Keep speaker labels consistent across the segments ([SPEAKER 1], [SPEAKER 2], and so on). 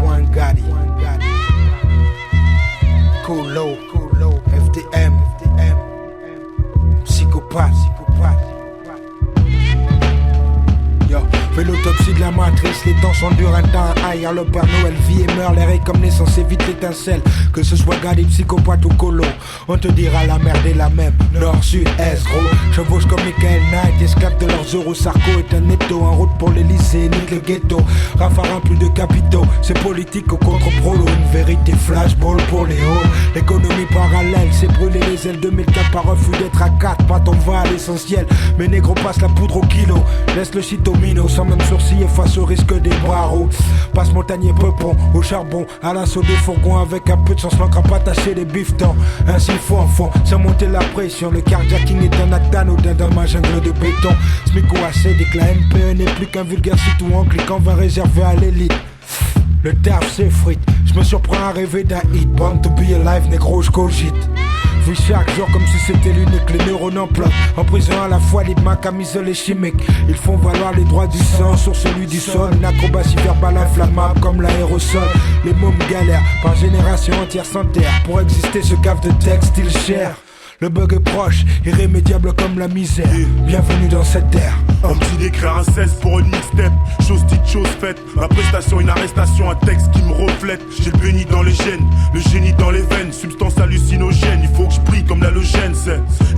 [SPEAKER 1] John.Gotti Colo FDM Psychopathe. Yo, fais l'autopsie de la matrice, les temps sont durs, un temps ailleurs le Père Noël vit et meurt, l'air est comme naissance, évite l'étincelle. Que ce soit Gotti, psychopathe ou colo, on te dira la merde est la même. Nord, sud, est, gros, chevauche comme Michael Knight, esclave de leurs euros, Sarko est un netto, en route pour l'Elysée, nique le ghetto. Raffarin plus de capitaux, c'est politique au contre-prolo, une vérité flashball pour les hauts. L'économie parallèle, c'est brûler les ailes 2004 par refus d'être à 4, pas on va à l'essentiel. Mais négro passe la poudre au kilo, laisse le shit au minot, sans même sourciller face au risque des barreaux. Passe montagne et peupon, au charbon, à l'assaut des fourgons, avec un peu de chance, manquera pas tâcher les bifetons. Ainsi faut en fond, sans monter la pression, le carjacking est un acte anodin dans ma jungle de béton. Smico assez dit que la MPE n'est plus qu'un vulgaire site où on clique en va réservé à l'élite. Le taf s'effrite, je me surprends à rêver d'un hit. Born to be alive, négro, je cogite. Vis chaque jour comme si c'était l'unique, les neurones en plomb. En prison à la fois, libre ma camisole et chimique. Ils font valoir les droits du sang sur celui du sol. Une acrobatie verbale inflammable comme l'aérosol. Les mômes galèrent, par génération entière sans terre. Pour exister ce cave de texte, ils cher. Le bug est proche, irrémédiable comme la misère. Bienvenue dans cette terre.
[SPEAKER 2] On me dit d'écrire un 16 pour une mixtape. Chose dite, chose faite. Ma prestation, une arrestation, un texte qui me reflète. J'ai le béni dans les gènes, le génie dans les veines. Substance hallucinogène, il faut que je brille comme l'halogène.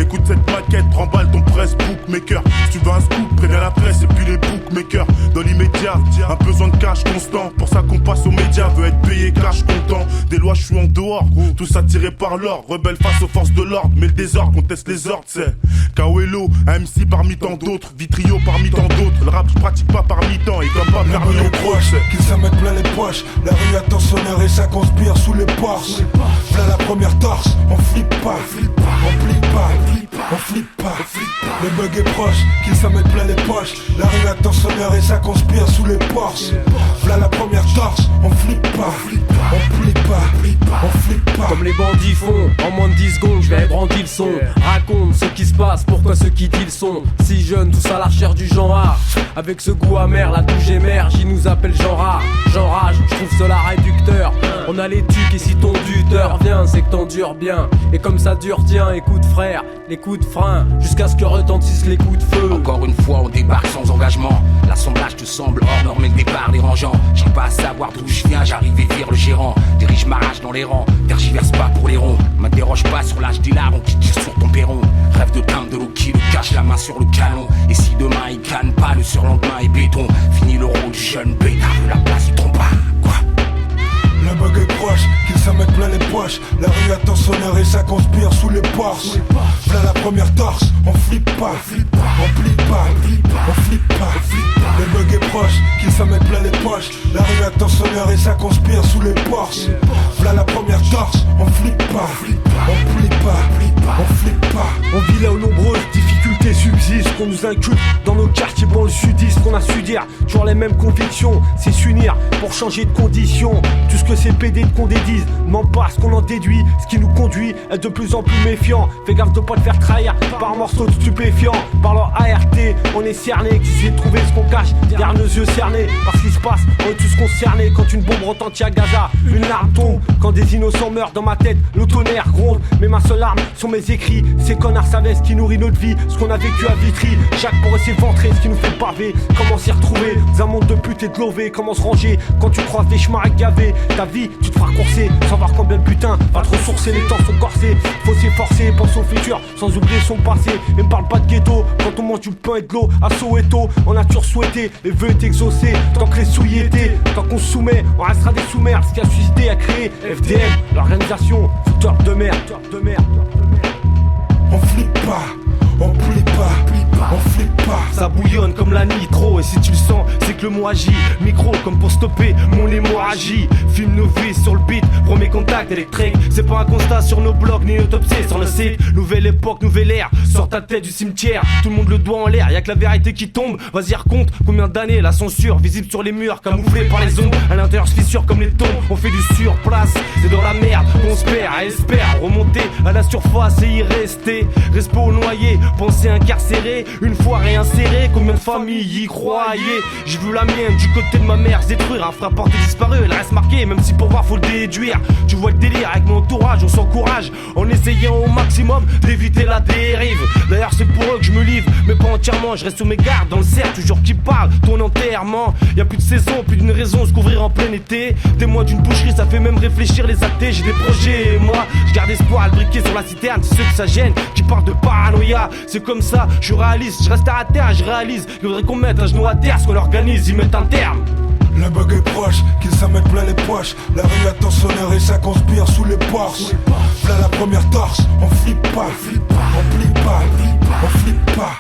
[SPEAKER 2] Écoute cette maquette, remballe ton presse bookmaker. Si tu veux un scoop, préviens la presse et puis les bookmakers. Dans l'immédiat, un besoin de cash constant. Pour ça qu'on passe aux médias, veut être payé cash content. Des lois, je suis en dehors, tout ça tiré par l'ordre. Rebelle face aux forces de l'ordre, mais le désordre conteste les ordres, c'est Kawelo, un MC parmi tant d'autres, Vitrio parmi tant d'autres. Le rap je pratique pas parmi tant et comme pas parmi les proches.
[SPEAKER 1] Qu'ils s'en mettent plein les poches, la rue attend sonneur et ça conspire sous les porches. V'là la première torche, on flippe pas, on flippe pas, on flippe pas. Le bug est proche, qu'ils s'en mettent plein les poches, la rue attend sonneur et ça conspire sous les porches. V'là la première torche, on flippe pas, on flippe pas, on flippe pas.
[SPEAKER 3] Comme les bandits font, en moins de 10 secondes, je vais brandir le son. Raconte ce qui se passe, pourquoi ceux qui disent le sont si jeunes, tous à la recherche du genre rare. Avec ce goût amer, la douche émerge, ils nous appellent genre rare. J'enrage, je trouve cela réducteur. On a les tucs et si ton tuteur vient, c'est que t'endures bien. Et comme ça dure, tiens, écoute frère, les coups de frein, jusqu'à ce que retentissent les coups de feu.
[SPEAKER 4] Encore une fois, on débarque sans engagement. L'assemblage te semble hors norme et le départ dérangeant. J'ai pas à savoir d'où je viens, j'arrive et vire le gérant. Dirige ma rage dans les rangs, tergiverse pas pour les ronds. M'interroge pas sur l'âge des larmes qui tire sur ton perron. Rêve de timbre de l'eau qui le cache la main sur le canon. Et si demain il canne pas, le surlendemain est béton. Fini le rôle du jeune bêtard de la place, il trompe pas. Quoi?
[SPEAKER 1] Le bug est proche, qu'ils s'en mettent plein les poches. La rue attend sonneur et ça conspire sous les porches. V'là la première torche, on flippe pas, on flippe pas, on flippe pas. Le bug est proche, qu'ils s'en mettent plein les poches. La rue attend sonneur et ça conspire sous les porches. V'là la première torche, on flippe pas, on flippe pas, on flippe pas.
[SPEAKER 5] On vit là aux nombreuses difficultés subsistent, qu'on nous inculque dans nos quartiers banlieues sudistes, qu'on a su dire, toujours les mêmes convictions, c'est s'unir pour changer de conditions. Tout ce que ces PD qu'on dédise, ment pas ce qu'on en déduit, ce qui nous conduit à être de plus en plus méfiant. Fais gaffe de pas te faire trahir par un morceau de stupéfiant. Par leur ART, on est cerné, qui sait trouver ce qu'on cache derrière nos yeux cernés. Par ce qui se passe, on est tous concernés. Quand une bombe retentit à Gaza, une larme tombe. Quand des innocents meurent dans ma tête, le tonnerre gronde. Mais ma seule arme sont mes écrits. Ces connards savaient ce qui nourrit notre vie, ce qu'on a vécu à Vitry. Chaque pourrait s'éventrer, ce qui nous fait baver. Comment s'y retrouver dans un monde de putes et de lovés. Comment se ranger quand tu croises des chemins gavés. Ta vie, tu te feras courser, sans voir combien de putain va te ressourcer, les temps sont corsés. Faut s'efforcer, pense au futur, sans oublier son passé. Et me parle pas de ghetto, quand on mange du pain et de l'eau. À Soweto, on a toujours souhaité, et veut être exaucé. Tant que les souillés étaient, tant qu'on se soumet, on restera des sous-merdes. Ce qui a suscité, a créé FDM, l'organisation, fouteur de merde.
[SPEAKER 1] On flippe pas, on flippe pas, on flippe pas.
[SPEAKER 5] Ça bouillonne comme la nitro, et si tu le sens, c'est que le mot agit. Micro comme pour stopper mon hémorragie. Film novice sur le beat, premier contact électrique. C'est pas un constat sur nos blogs ni autopsie sur le site. Nouvelle époque, nouvelle ère, sors ta tête du cimetière. Tout le monde le doigt en l'air, y'a que la vérité qui tombe. Vas-y raconte combien d'années la censure visible sur les murs, camouflée par les ombres. À l'intérieur se fissure comme les tombes, on fait du surplace. C'est dans la merde qu'on se perd, espère remonter à la surface et y rester. Respo au noyer, pensée incarcérée, une fois réinsérée. Combien de familles y croyaient? J'ai vu vu la mienne du côté de ma mère se détruire. Un frère porté disparu, elle reste marquée, même si pour voir faut le déduire. Tu vois le délire avec mon entourage, on s'encourage en essayant au maximum d'éviter la dérive. D'ailleurs c'est pour eux que je me livre, mais pas entièrement. Je reste sur mes gardes dans le cercle, toujours qui parle, ton enterrement. Y'a plus de saison, plus d'une raison de se couvrir en plein été. Des mois d'une boucherie, ça fait même réfléchir les athées. J'ai des projets et moi, je garde espoir à le briquer sur la citerne. C'est ceux que ça gêne, qui parlent de paranoïa. C'est comme ça, je réalise, je reste à terre, je réalise. Il faudrait qu'on mette un genou à terre, ce qu'on organise, ils mettent un terme.
[SPEAKER 1] La bague est proche, qu'ils s'en mettent plein les poches. La rue attend sonneur et ça conspire sous les porches. Là la première torche, on flippe pas, on flippe pas, on flippe pas.